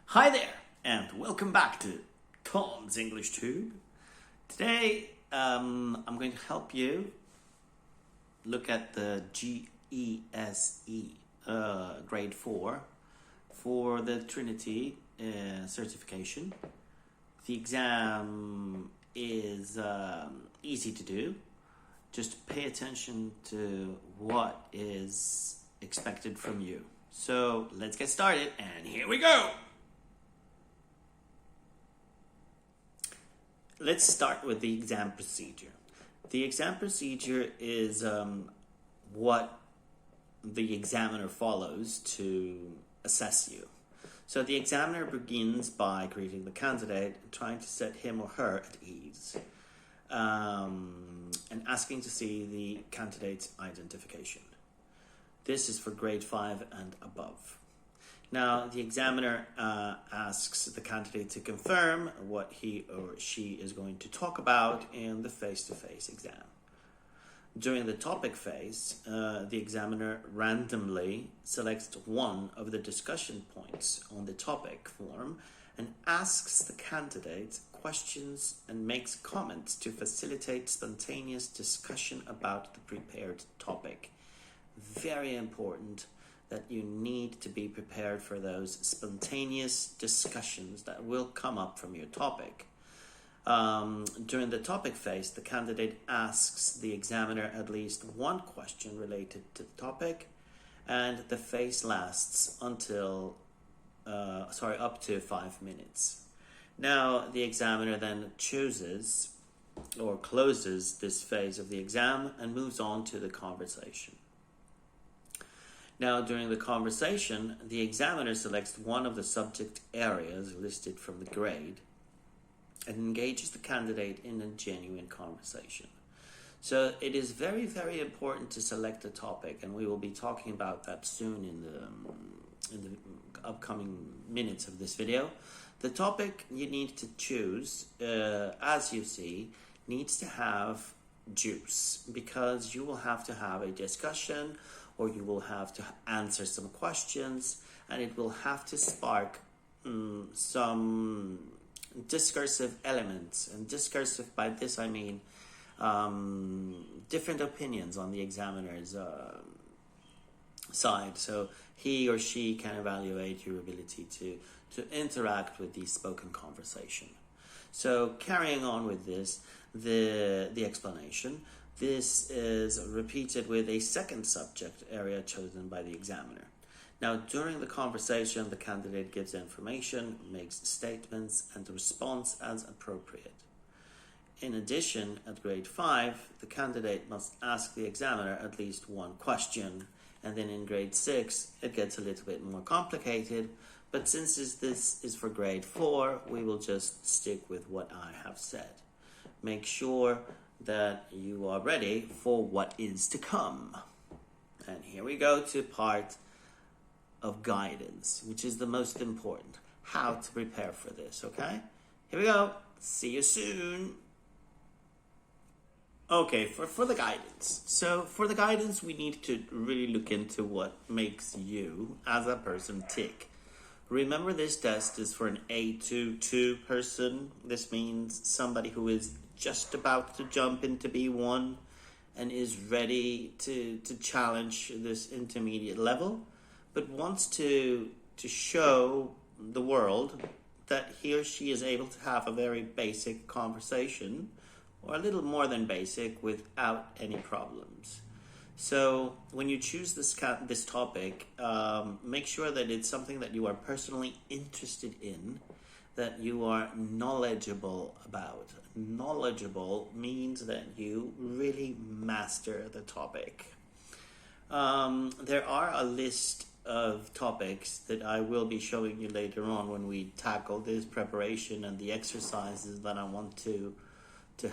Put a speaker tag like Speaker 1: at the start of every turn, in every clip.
Speaker 1: Hi there, and welcome back to Tom's English Tube. Today, I'm going to help you look at the GESE Grade 4 for the Trinity certification. The exam is easy to do. Just pay attention to what is expected from you. So let's get started, and here we go! Let's start with the exam procedure. The exam procedure is what the examiner follows to assess you. So the examiner begins by greeting the candidate and trying to set him or her at ease, and asking to see the candidate's identification. This is for grade 5 and above. Now, the examiner asks the candidate to confirm what he or she is going to talk about in the face-to-face exam. During the topic phase, the examiner randomly selects one of the discussion points on the topic form and asks the candidate questions and makes comments to facilitate spontaneous discussion about the prepared topic. Very important that you need to be prepared for those spontaneous discussions that will come up from your topic. During the topic phase, the candidate asks the examiner at least one question related to the topic, and the phase lasts until up to 5 minutes. Now, the examiner then chooses or closes this phase of the exam and moves on to the conversation. Now, during the conversation, the examiner selects one of the subject areas listed from the grade and engages the candidate in a genuine conversation. So it is very, very important to select a topic, and we will be talking about that soon in the upcoming minutes of this video. The topic you need to choose, as you see, needs to have juice, because you will have to have a discussion or you will have to answer some questions, and it will have to spark some discursive elements. And discursive, by this I mean different opinions on the examiner's side, so he or she can evaluate your ability to interact with the spoken conversation. So carrying on with this, the explanation. This is repeated with a second subject area chosen by the examiner. Now, during the conversation, the candidate gives information, makes statements, and responds as appropriate. In addition, at grade 5, the candidate must ask the examiner at least one question, and then in grade 6, it gets a little bit more complicated, but since this is for grade 4, we will just stick with what I have said. Make sure that you are ready for what is to come. And here we go to part of guidance, which is the most important. How to prepare for this, okay? Here we go. See you soon. Okay, for the guidance. So for the guidance, we need to really look into what makes you as a person tick. Remember, this test is for an A22 person. This means somebody who is just about to jump into B1 and is ready to challenge this intermediate level, but wants to show the world that he or she is able to have a very basic conversation, or a little more than basic, without any problems. So when you choose this topic, make sure that it's something that you are personally interested in, that you are knowledgeable about. Knowledgeable means that you really master the topic. There are a list of topics that I will be showing you later on when we tackle this preparation and the exercises that I want to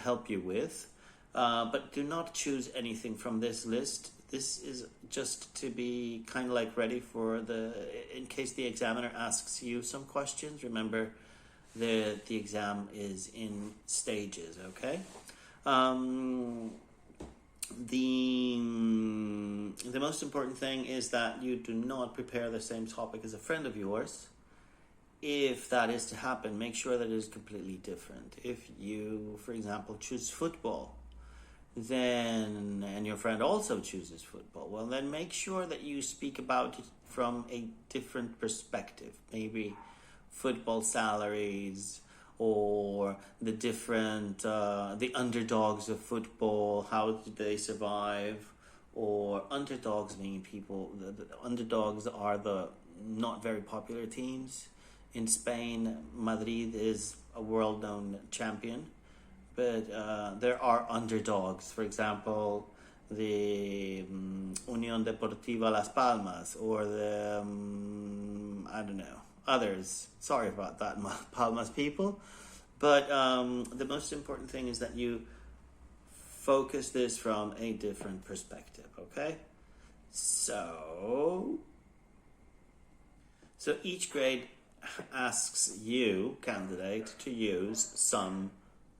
Speaker 1: help you with. But do not choose anything from this list. This is just to be kind of like ready for in case the examiner asks you some questions. Remember, the exam is in stages, okay? The most important thing is that you do not prepare the same topic as a friend of yours. if that is to happen, make sure that it is completely different. If you, for example, choose football, then, and your friend also chooses football, well, then make sure that you speak about it from a different perspective. Maybe football salaries, or the different, the underdogs of football, how did they survive? Or underdogs mean people, the underdogs are the not very popular teams. In Spain, Madrid is a world-known champion, but there are underdogs. For example, the Unión Deportiva Las Palmas, or the, I don't know, others. Sorry about that, Palmas people. But the most important thing is that you focus this from a different perspective, okay? So each grade asks you, candidate, to use some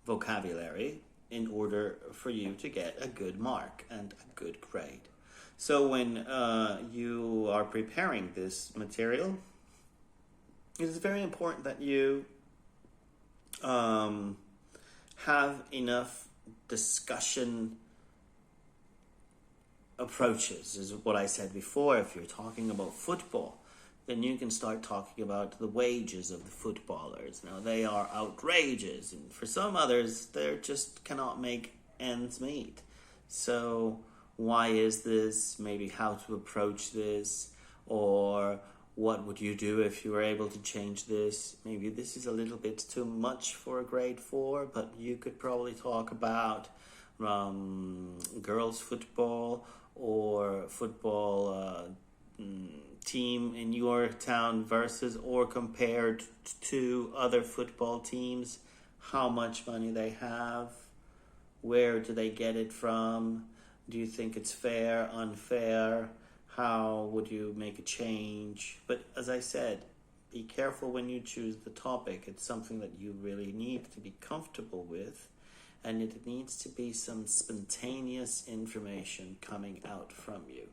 Speaker 1: vocabulary in order for you to get a good mark and a good grade. So when you are preparing this material, it is very important that you have enough discussion approaches, is what I said before. If you're talking about football, then you can start talking about the wages of the footballers. Now, they are outrageous, and for some others, they just cannot make ends meet. So why is this? Maybe how to approach this, or what would you do if you were able to change this? Maybe this is a little bit too much for a grade 4, but you could probably talk about girls football, or football team in your town versus or compared to other football teams, how much money they have, where do they get it from, do you think it's fair, unfair, how would you make a change? But as I said, be careful when you choose the topic. It's something that you really need to be comfortable with, and it needs to be some spontaneous information coming out from you.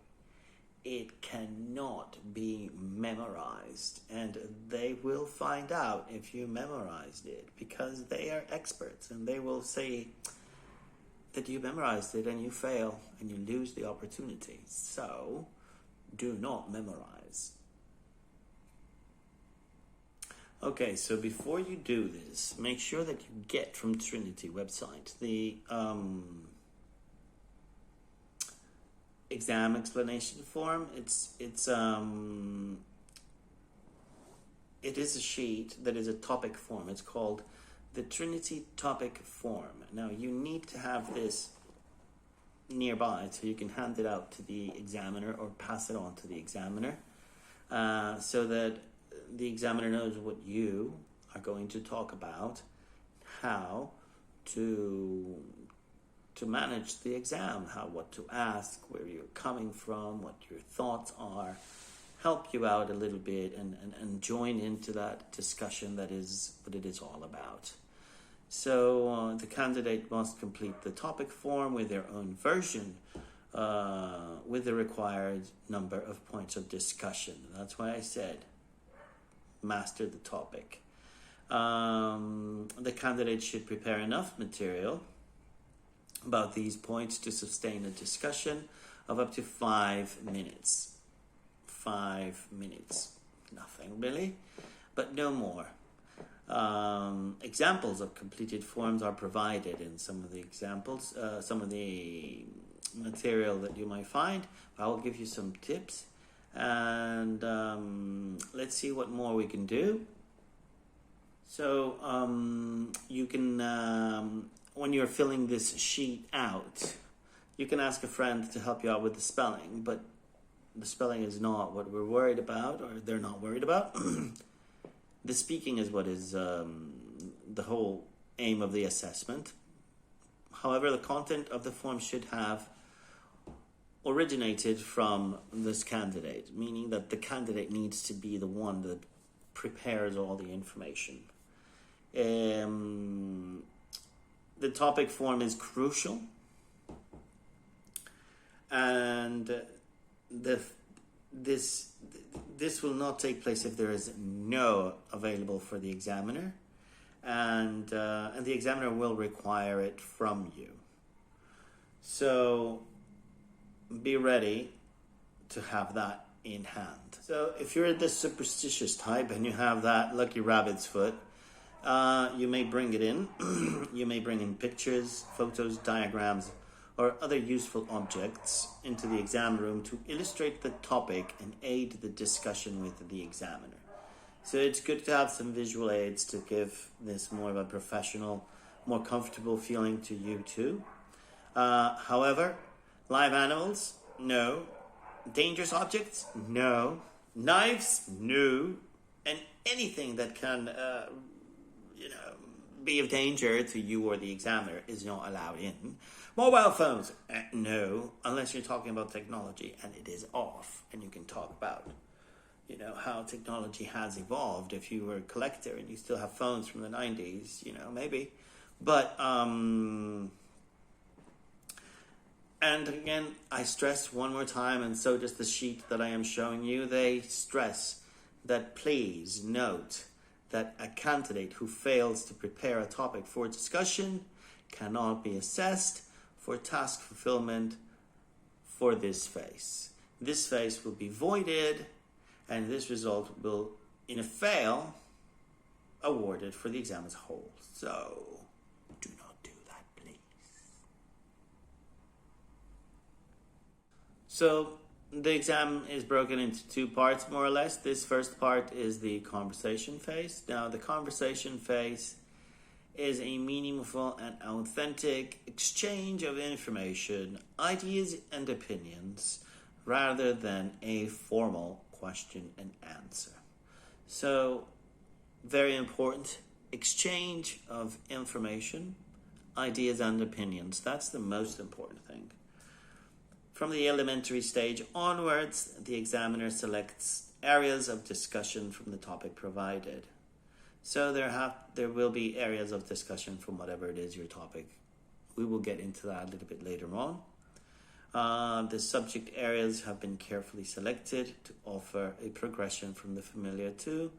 Speaker 1: It cannot be memorized, and they will find out if you memorized it, because they are experts, and they will say that you memorized it and you fail and you lose the opportunity. So do not memorize. Okay, so before you do this, make sure that you get from Trinity website the exam explanation form. It is a sheet that is a topic form. It's called the Trinity topic form. Now you need to have this nearby so you can hand it out to the examiner or pass it on to the examiner, so that the examiner knows what you are going to talk about, how to manage the exam, what to ask, where you're coming from, what your thoughts are, help you out a little bit, and join into that discussion that is what it is all about. So the candidate must complete the topic form with their own version, with the required number of points of discussion. That's why I said master the topic. The candidate should prepare enough material about these points to sustain a discussion of up to 5 minutes. 5 minutes, nothing really, but no more. Examples of completed forms are provided in some of the examples, some of the material that you might find. I'll give you some tips, and let's see what more we can do. So you can, when you're filling this sheet out, you can ask a friend to help you out with the spelling, but the spelling is not what we're worried about, or they're not worried about. The speaking is what is the whole aim of the assessment. However, the content of the form should have originated from this candidate, meaning that the candidate needs to be the one that prepares all the information. The topic form is crucial, and this will not take place if there is no available for the examiner, and the examiner will require it from you. So be ready to have that in hand. So if you're the superstitious type and you have that lucky rabbit's foot, you may bring it in. You may bring in pictures, photos, diagrams, or other useful objects into the exam room to illustrate the topic and aid the discussion with the examiner. So it's good to have some visual aids to give this more of a professional, more comfortable feeling to you too. However, live animals, no. Dangerous objects, no. Knives, no. And anything that can, be of danger to you or the examiner is not allowed in. Mobile phones, no, unless you're talking about technology and it is off, and you can talk about, how technology has evolved. If you were a collector and you still have phones from the 90s, maybe. But, and again, I stress one more time, and so does the sheet that I am showing you, they stress that please note that a candidate who fails to prepare a topic for discussion cannot be assessed for task fulfillment for this phase. This phase will be voided, and this result will, in a fail, awarded for the exam as a whole. So, do not do that, please. So, the exam is broken into two parts, more or less. This first part is the conversation phase. Now, the conversation phase is a meaningful and authentic exchange of information, ideas, and opinions, rather than a formal question and answer. So, very important, exchange of information, ideas, and opinions. That's the most important thing. From the elementary stage onwards, the examiner selects areas of discussion from the topic provided. So there will be areas of discussion from whatever it is your topic. We will get into that a little bit later on. The subject areas have been carefully selected to offer a progression from the familiar to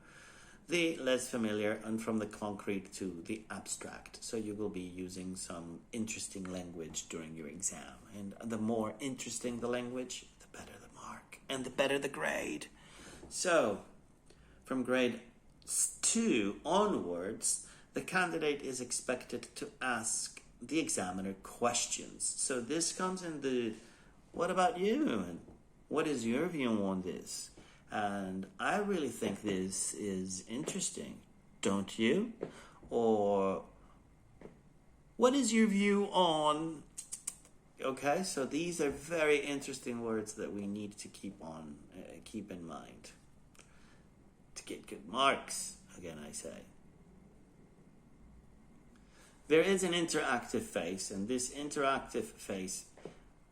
Speaker 1: the less familiar, and from the concrete to the abstract. So you will be using some interesting language during your exam. And the more interesting the language, the better the mark, and the better the grade. So, from grade 2 onwards, the candidate is expected to ask the examiner questions. So this comes in the, what about you? And what is your view on this? And I really think this is interesting, don't you? Or what is your view on? Okay, so these are very interesting words that we need to keep in mind to get good marks. Again, I say there is an interactive phase, and this interactive phase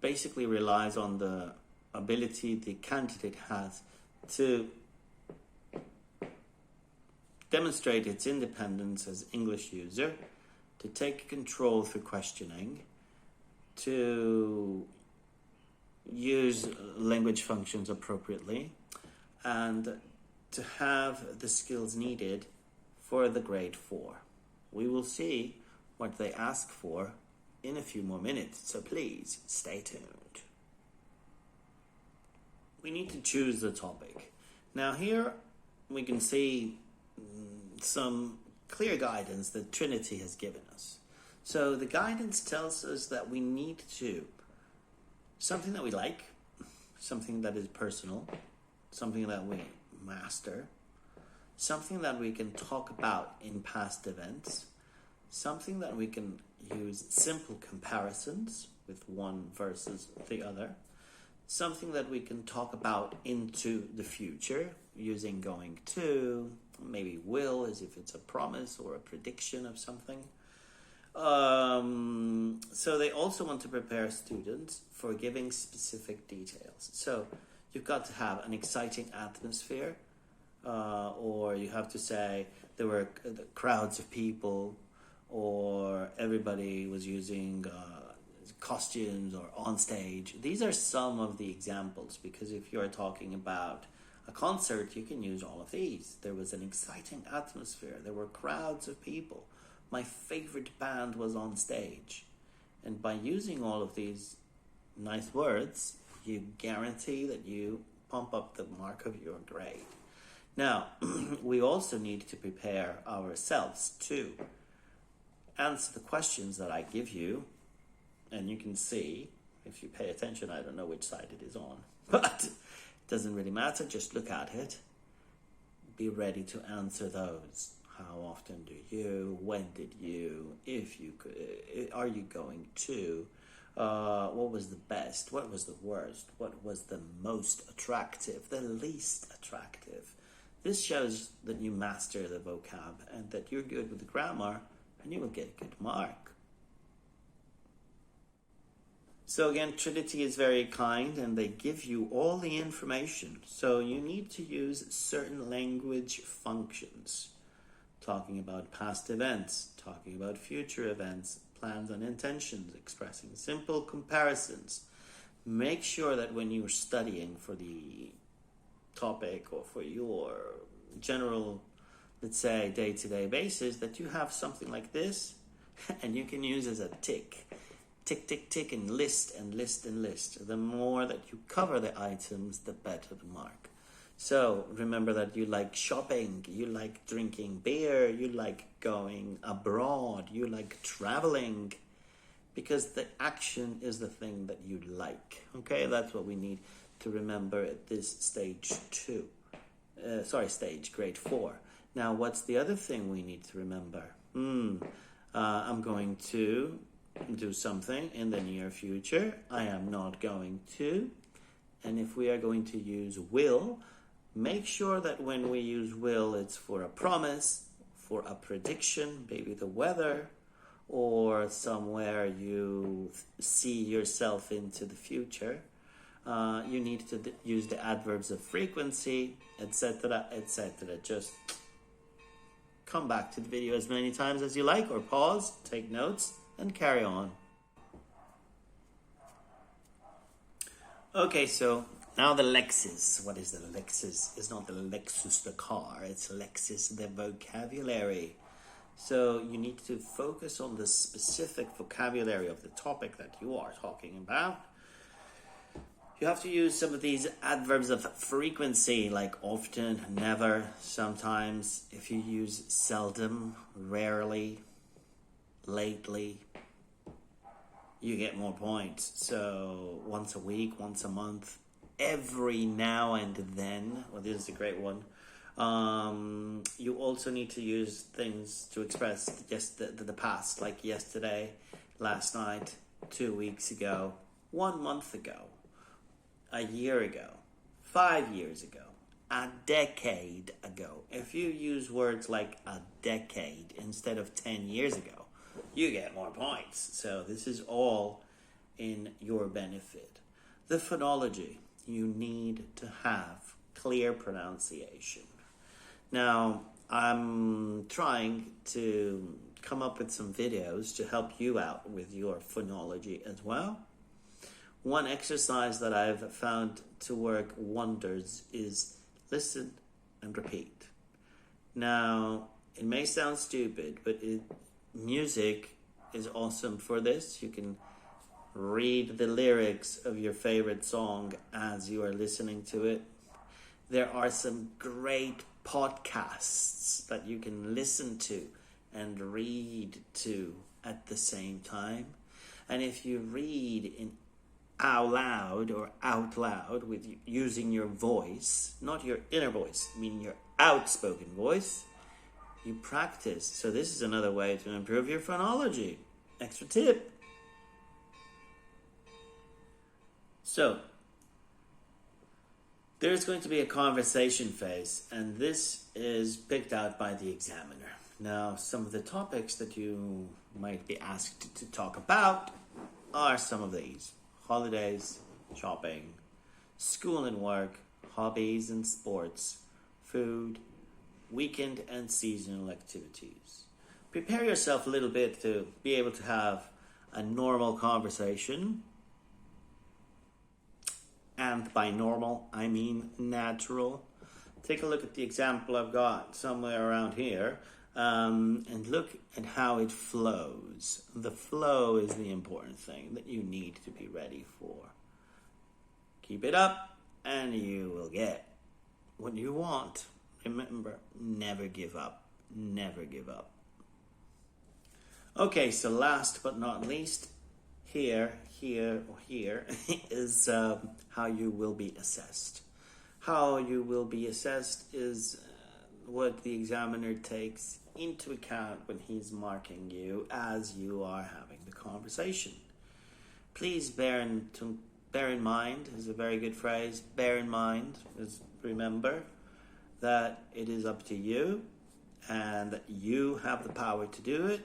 Speaker 1: basically relies on the ability the candidate has to demonstrate its independence as English user, to take control through questioning, to use language functions appropriately, and to have the skills needed for the grade 4. We will see what they ask for in a few more minutes, so please stay tuned. We need to choose the topic. Now here we can see some clear guidance that Trinity has given us. So the guidance tells us that we need to, something that we like, something that is personal, something that we master, something that we can talk about in past events, something that we can use simple comparisons with one versus the other, something that we can talk about into the future using going to, maybe will as if it's a promise or a prediction of something. So they also want to prepare students for giving specific details. So you've got to have an exciting atmosphere, or you have to say there were crowds of people, or everybody was using costumes or on stage. These are some of the examples, because if you're talking about a concert, you can use all of these. There was an exciting atmosphere. There were crowds of people. My favorite band was on stage. And by using all of these nice words, you guarantee that you pump up the mark of your grade. Now, we also need to prepare ourselves to answer the questions that I give you. And you can see, if you pay attention, I don't know which side it is on, but it doesn't really matter. Just look at it. Be ready to answer those. How often do you? When did you? If you could, are you going to? What was the best? What was the worst? What was the most attractive? The least attractive? This shows that you master the vocab and that you're good with the grammar, and you will get a good mark. So again, Trinity is very kind and they give you all the information. So you need to use certain language functions. Talking about past events, talking about future events, plans and intentions, expressing simple comparisons. Make sure that when you're studying for the topic or for your general, let's say, day-to-day basis, that you have something like this and you can use as a tick. Tick, tick, tick, and list, and list, and list. The more that you cover the items, the better the mark. So remember that you like shopping, you like drinking beer, you like going abroad, you like traveling, because the action is the thing that you like. Okay, that's what we need to remember at this stage grade 4. Now, what's the other thing we need to remember? I'm going to do something in the near future. I am not going to. And if we are going to use will, make sure that when we use will, it's for a promise, for a prediction, maybe the weather, or somewhere you see yourself into the future. You need to use the adverbs of frequency, etc., etc. Just come back to the video as many times as you like, or pause, take notes, and carry on. Okay, so now the Lexis. What is the Lexis? It's not the Lexus, the car. It's Lexis, the vocabulary. So you need to focus on the specific vocabulary of the topic that you are talking about. You have to use some of these adverbs of frequency, like often, never, sometimes. If you use seldom, rarely, lately, you get more points. So once a week, once a month, every now and then. Well, this is a great one. You also need to use things to express just the past, like yesterday, last night, 2 weeks ago, 1 month ago, a year ago, 5 years ago, a decade ago. If you use words like a decade instead of 10 years ago, you get more points. So this is all in your benefit. The phonology, you need to have clear pronunciation. Now, I'm trying to come up with some videos to help you out with your phonology as well. One exercise that I've found to work wonders is listen and repeat. Now, it may sound stupid, but music is awesome for this. You can read the lyrics of your favorite song as you are listening to it. There are some great podcasts that you can listen to and read to at the same time. And if you read in out loud with using your voice, not your inner voice, meaning your outspoken voice, you practice. So this is another way to improve your phonology. Extra tip. So there's going to be a conversation phase, and this is picked out by the examiner. Now, some of the topics that you might be asked to talk about are some of these: holidays, shopping, school and work, hobbies and sports, food, weekend and seasonal activities. Prepare yourself a little bit to be able to have a normal conversation. And by normal, I mean natural. take a look at the example I've got somewhere around here, and look at how it flows. The flow is the important thing that you need to be ready for. Keep it up and you will get what you want. Remember, never give up. Never give up. Okay, so last but not least, here is how you will be assessed. How you will be assessed is what the examiner takes into account when he's marking you as you are having the conversation. Please bear in mind is a very good phrase. Bear in mind is remember that it is up to you and that you have the power to do it.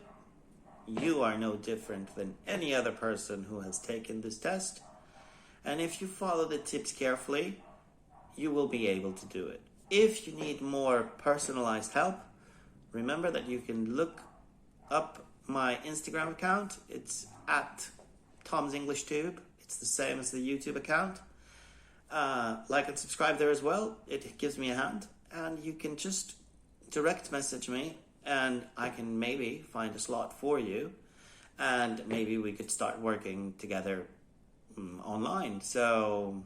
Speaker 1: You are no different than any other person who has taken this test. And if you follow the tips carefully, you will be able to do it. If you need more personalized help, remember that you can look up my Instagram account. It's at Tom's English Tube. It's the same as the YouTube account. Like and subscribe there as well. It gives me a hand. And you can just direct message me and I can maybe find a slot for you. And maybe we could start working together online. So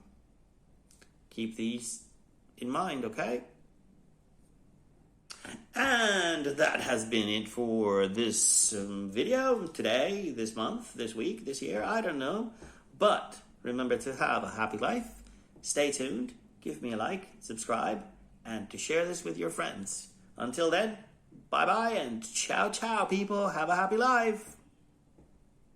Speaker 1: keep these in mind, okay? And that has been it for this video today, this month, this week, this year, I don't know. But remember to have a happy life. Stay tuned. Give me a like, subscribe, and to share this with your friends. Until then, bye-bye and ciao, ciao, people. Have a happy life.